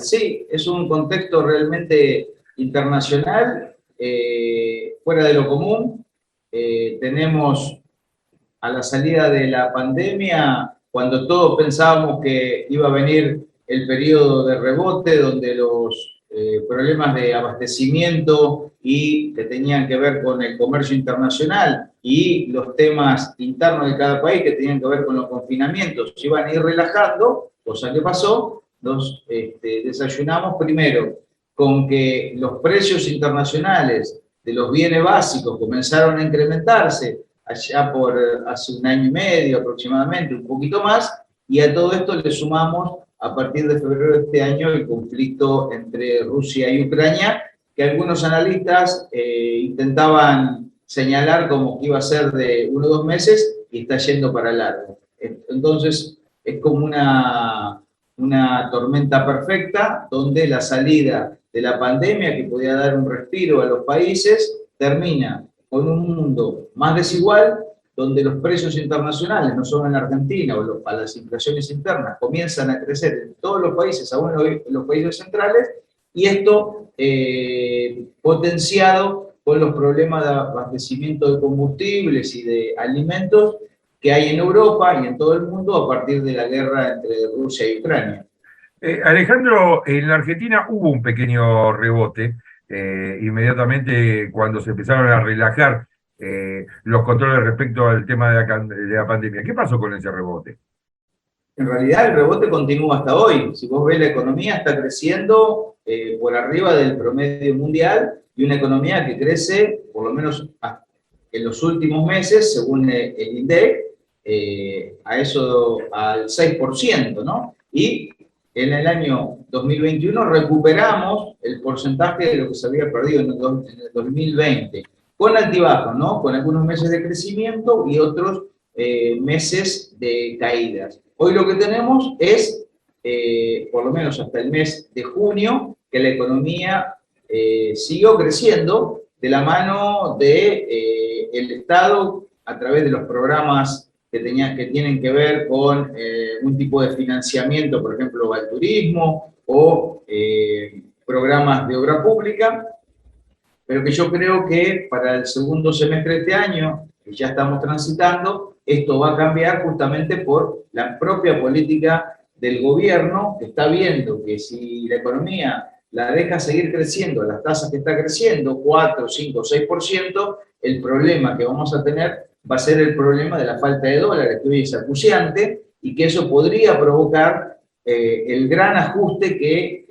Sí, es un contexto realmente internacional, fuera de lo común. Tenemos a la salida de la pandemia, cuando todos pensábamos que iba a venir el periodo de rebote, donde los problemas de abastecimiento y que tenían que ver con el comercio internacional y los temas internos de cada país que tenían que ver con los confinamientos se iban a ir relajando, cosa que pasó. Nos desayunamos primero con que los precios internacionales de los bienes básicos comenzaron a incrementarse allá por hace un año y medio aproximadamente, un poquito más, y a todo esto le sumamos a partir de febrero de este año el conflicto entre Rusia y Ucrania, que algunos analistas intentaban señalar como que iba a ser de 1 o 2 meses y está yendo para largo. Entonces es como una tormenta perfecta donde la salida de la pandemia, que podía dar un respiro a los países, termina con un mundo más desigual, donde los precios internacionales, no solo en la Argentina, o a las inflaciones internas, comienzan a crecer en todos los países, aún en los países centrales, y esto potenciado con los problemas de abastecimiento de combustibles y de alimentos que hay en Europa y en todo el mundo a partir de la guerra entre Rusia y Ucrania. Alejandro, en la Argentina hubo un pequeño rebote inmediatamente cuando se empezaron a relajar los controles respecto al tema de la pandemia. ¿Qué pasó con ese rebote? En realidad el rebote continúa hasta hoy. Si vos ves, la economía está creciendo por arriba del promedio mundial, y una economía que crece, por lo menos en los últimos meses, según el INDEC, al 6%, ¿no? Y en el año 2021 recuperamos el porcentaje de lo que se había perdido en el 2020, con altibajos, ¿no? Con algunos meses de crecimiento y otros meses de caídas. Hoy lo que tenemos es, por lo menos hasta el mes de junio, que la economía siguió creciendo de la mano del Estado a través de los programas que tienen que ver con un tipo de financiamiento, por ejemplo, al turismo o programas de obra pública, pero que yo creo que para el segundo semestre de este año, que ya estamos transitando, esto va a cambiar justamente por la propia política del gobierno, que está viendo que si la economía la deja seguir creciendo a las tasas que está creciendo, 4, 5, 6%, el problema que vamos a tener va a ser el problema de la falta de dólares, que hoy es acuciante, y que eso podría provocar el gran ajuste que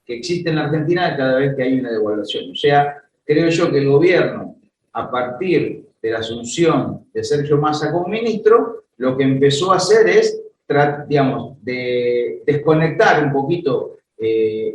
existe en la Argentina cada vez que hay una devaluación. O sea, creo yo que el gobierno, a partir de la asunción de Sergio Massa como ministro, lo que empezó a hacer es, digamos, de desconectar un poquito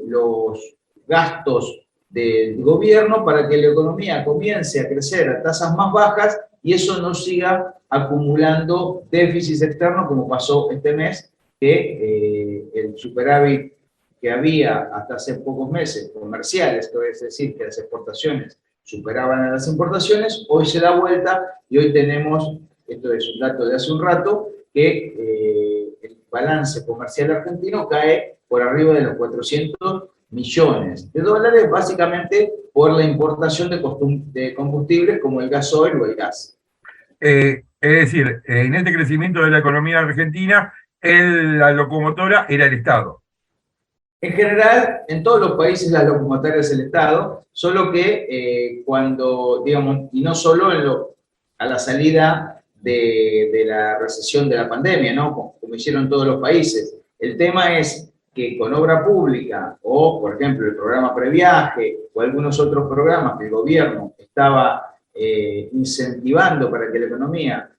los gastos del gobierno para que la economía comience a crecer a tasas más bajas y eso no siga acumulando déficits externos como pasó este mes, que el superávit que había hasta hace pocos meses, comerciales, que es decir, que las exportaciones superaban a las importaciones, hoy se da vuelta y hoy tenemos, esto es un dato de hace un rato, que el balance comercial argentino cae por arriba de los 400 millones de dólares, básicamente por la importación de combustibles como el gasoil o el gas. Es decir, en este crecimiento de la economía argentina, la locomotora era el Estado. En general, en todos los países la locomotora es el Estado, solo que cuando, digamos, y no solo a la salida de la recesión de la pandemia, ¿no? Como hicieron todos los países. El tema es que con obra pública, o por ejemplo el programa Previaje, o algunos otros programas que el gobierno estaba incentivando para que la economía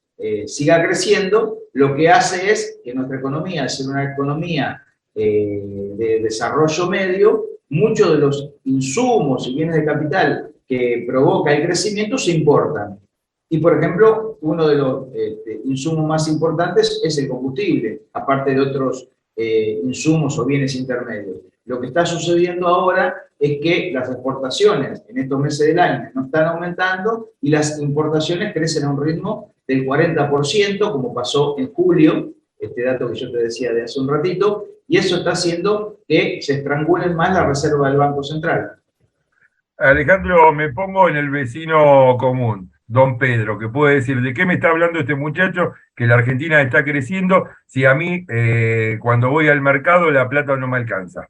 siga creciendo, lo que hace es que nuestra economía, al ser una economía de desarrollo medio, muchos de los insumos y bienes de capital que provoca el crecimiento se importan. Y, por ejemplo, uno de los insumos más importantes es el combustible, aparte de otros insumos o bienes intermedios. Lo que está sucediendo ahora es que las exportaciones en estos meses del año no están aumentando y las importaciones crecen a un ritmo del 40%, como pasó en julio, este dato que yo te decía de hace un ratito, y eso está haciendo que se estrangulen más la reserva del Banco Central. Alejandro, me pongo en el vecino común, don Pedro, que puede decir, ¿de qué me está hablando este muchacho? Que la Argentina está creciendo, si a mí cuando voy al mercado la plata no me alcanza.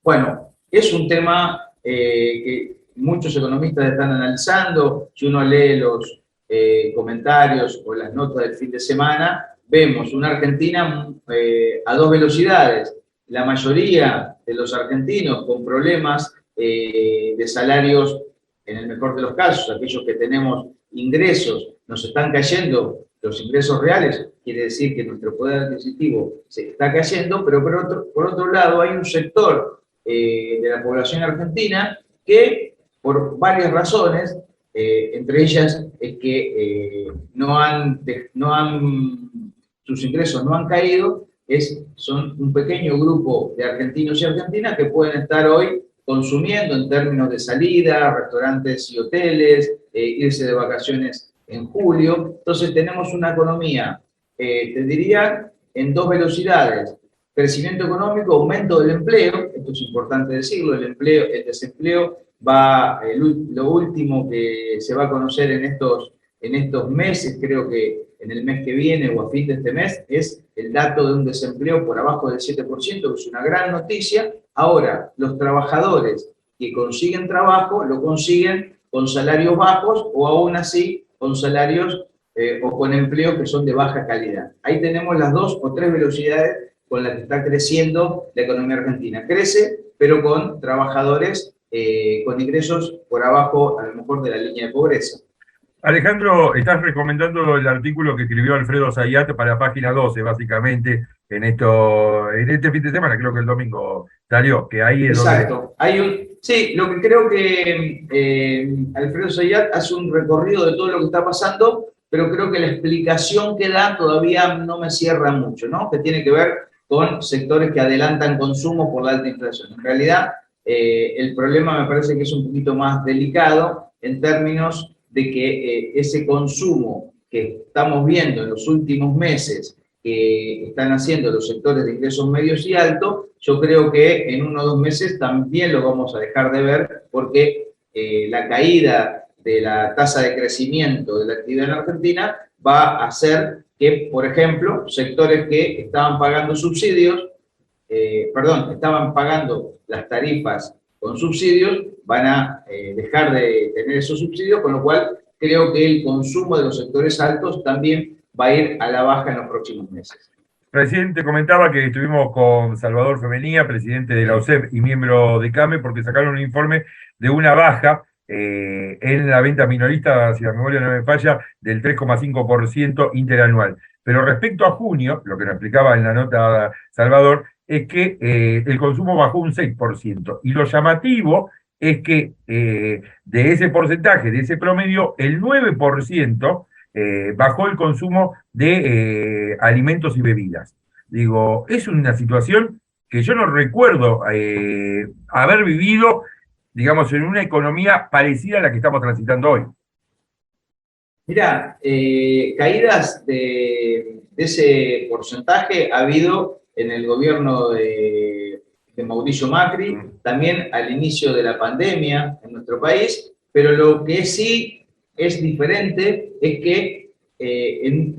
Bueno, es un tema que muchos economistas están analizando. Si uno lee los comentarios o las notas del fin de semana, vemos una Argentina a dos velocidades. La mayoría de los argentinos con problemas de salarios, en el mejor de los casos, aquellos que tenemos ingresos, nos están cayendo los ingresos reales, quiere decir que nuestro poder adquisitivo se está cayendo, pero por otro lado hay un sector de la población argentina que por varias razones, entre ellas es que sus ingresos no han caído, son un pequeño grupo de argentinos y argentinas que pueden estar hoy consumiendo en términos de salida, restaurantes y hoteles, irse de vacaciones en julio. Entonces tenemos una economía, te diría, en dos velocidades. Crecimiento económico, aumento del empleo, esto es importante decirlo, el desempleo lo último que se va a conocer en estos meses, creo que en el mes que viene o a fin de este mes, es el dato de un desempleo por abajo del 7%, que es una gran noticia. Ahora, los trabajadores que consiguen trabajo, lo consiguen con salarios bajos o aún así con salarios o con empleos que son de baja calidad. Ahí tenemos las dos o tres velocidades con las que está creciendo la economía argentina. Crece, pero con trabajadores con ingresos por abajo, a lo mejor, de la línea de pobreza. Alejandro, estás recomendando el artículo que escribió Alfredo Zayat para Página 12, básicamente, en este fin de semana, creo que el domingo salió, que ahí es Exacto. Sí, lo que creo que Alfredo Zayat hace un recorrido de todo lo que está pasando, pero creo que la explicación que da todavía no me cierra mucho, ¿no? Que tiene que ver con sectores que adelantan consumo por la alta inflación. En realidad, el problema me parece que es un poquito más delicado en términos de que ese consumo que estamos viendo en los últimos meses que están haciendo los sectores de ingresos medios y altos, yo creo que en 1 o 2 meses también lo vamos a dejar de ver porque la caída de la tasa de crecimiento de la actividad en Argentina va a hacer que, por ejemplo, sectores que estaban pagando subsidios, estaban pagando las tarifas con subsidios, van a dejar de tener esos subsidios, con lo cual creo que el consumo de los sectores altos también va a ir a la baja en los próximos meses. Recién te comentaba que estuvimos con Salvador Femenía, presidente de la OSEP y miembro de CAME, porque sacaron un informe de una baja en la venta minorista, si la memoria no me falla, del 3,5% interanual. Pero respecto a junio, lo que nos explicaba en la nota Salvador, es que el consumo bajó un 6%. Y lo llamativo es que de ese porcentaje, de ese promedio, el 9% bajó el consumo de alimentos y bebidas. Digo, es una situación que yo no recuerdo haber vivido, digamos, en una economía parecida a la que estamos transitando hoy. Mirá, caídas de ese porcentaje ha habido en el gobierno de Mauricio Macri, también al inicio de la pandemia en nuestro país, pero lo que sí es diferente es que en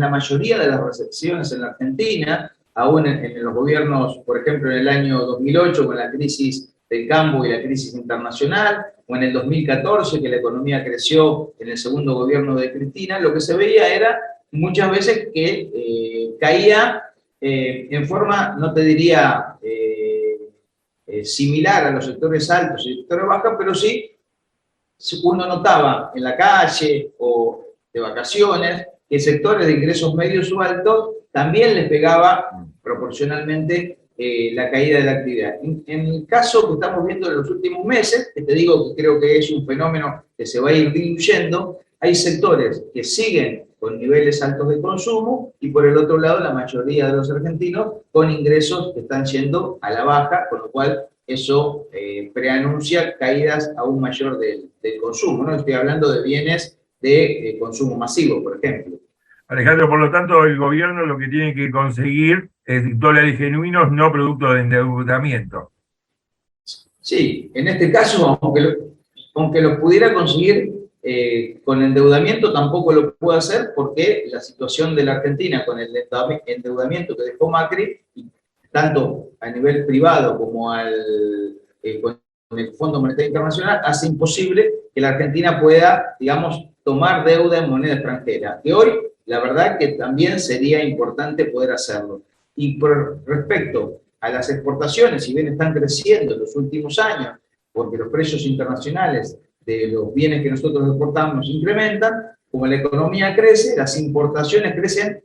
la mayoría de las recesiones en la Argentina, aún en los gobiernos, por ejemplo, en el año 2008 con la crisis del campo y la crisis internacional, o en el 2014 que la economía creció en el segundo gobierno de Cristina, lo que se veía era muchas veces que caía en forma, no te diría similar a los sectores altos y sectores bajos, pero sí uno notaba en la calle o de vacaciones que sectores de ingresos medios o altos también les pegaba proporcionalmente la caída de la actividad. En el caso que estamos viendo en los últimos meses, que te digo que creo que es un fenómeno que se va a ir diluyendo, hay sectores que siguen con niveles altos de consumo y por el otro lado la mayoría de los argentinos con ingresos que están yendo a la baja, con lo cual eso preanuncia caídas aún mayor del consumo, ¿no? Estoy hablando de bienes de consumo masivo, por ejemplo. Alejandro, por lo tanto, el gobierno lo que tiene que conseguir es dólares genuinos, no producto de endeudamiento. Sí, en este caso, aunque lo pudiera conseguir con endeudamiento, tampoco lo puede hacer porque la situación de la Argentina con el endeudamiento que dejó Macri, tanto a nivel privado como con el Fondo Monetario Internacional, hace imposible que la Argentina pueda, digamos, tomar deuda en moneda extranjera. Que hoy, la verdad que también sería importante poder hacerlo. Y por respecto a las exportaciones, si bien están creciendo en los últimos años, porque los precios internacionales de los bienes que nosotros exportamos incrementan, como la economía crece, las importaciones crecen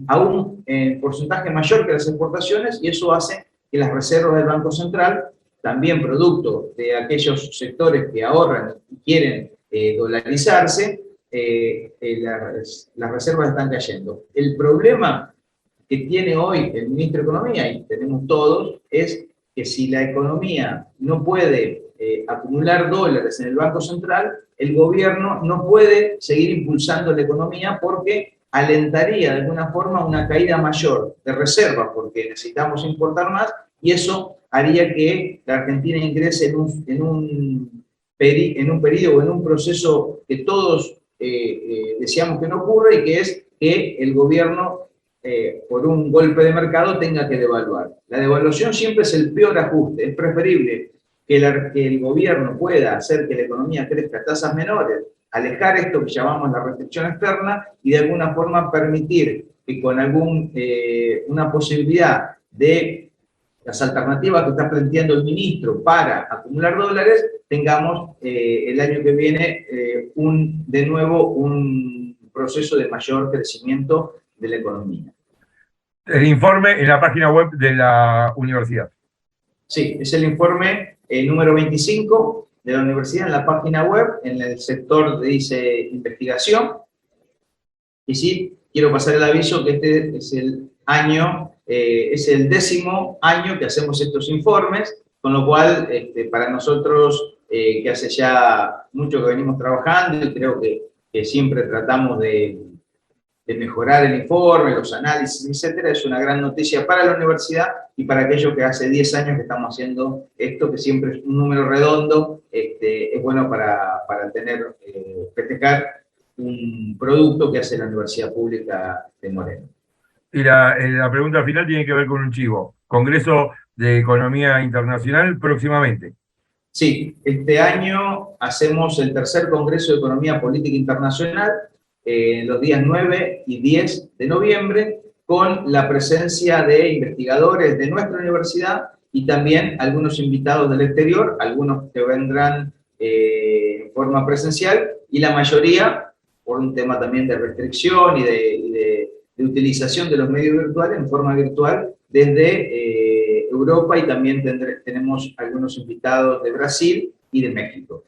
a un porcentaje mayor que las exportaciones, y eso hace que las reservas del Banco Central, también producto de aquellos sectores que ahorran y quieren dolarizarse, las reservas están cayendo. El problema que tiene hoy el ministro de Economía, y tenemos todos, es que si la economía no puede acumular dólares en el Banco Central, el gobierno no puede seguir impulsando la economía porque alentaría de alguna forma una caída mayor de reservas, porque necesitamos importar más, y eso haría que la Argentina ingrese en un periodo o en un proceso que todos deseamos que no ocurra, y que es que el gobierno por un golpe de mercado tenga que devaluar. La devaluación siempre es el peor ajuste. Es preferible que el gobierno pueda hacer que la economía crezca a tasas menores, alejar esto que llamamos la restricción externa, y de alguna forma permitir que con una posibilidad de las alternativas que está planteando el ministro para acumular dólares, tengamos el año que viene de nuevo un proceso de mayor crecimiento de la economía. El informe en la página web de la universidad. Sí, es el informe número 25 de la universidad en la página web, en el sector dice investigación. Y sí, quiero pasar el aviso que este es el año, es el 10º año que hacemos estos informes, con lo cual para nosotros, que hace ya mucho que venimos trabajando, y creo que siempre tratamos de mejorar el informe, los análisis, etcétera, es una gran noticia para la universidad y para aquellos que hace 10 años que estamos haciendo esto, que siempre es un número redondo, es bueno para festejar un producto que hace la Universidad Pública de Moreno. Y la pregunta final tiene que ver con un chivo. Congreso de Economía Internacional próximamente. Sí, este año hacemos el tercer Congreso de Economía Política Internacional, los días 9 y 10 de noviembre, con la presencia de investigadores de nuestra universidad y también algunos invitados del exterior, algunos que vendrán en forma presencial, y la mayoría, por un tema también de restricción y de utilización de los medios virtuales, en forma virtual desde Europa, y también tenemos algunos invitados de Brasil y de México.